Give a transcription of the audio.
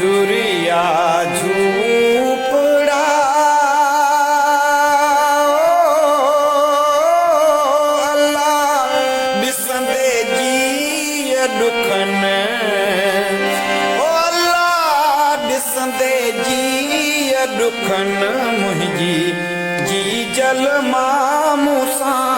झुरिया झूपड़ा अल्लाह ॾिसंदे जी दुखन ओ अल्लाह ॾिसंदे जी दुखन मुंहिंजी जी जल मां मूंसां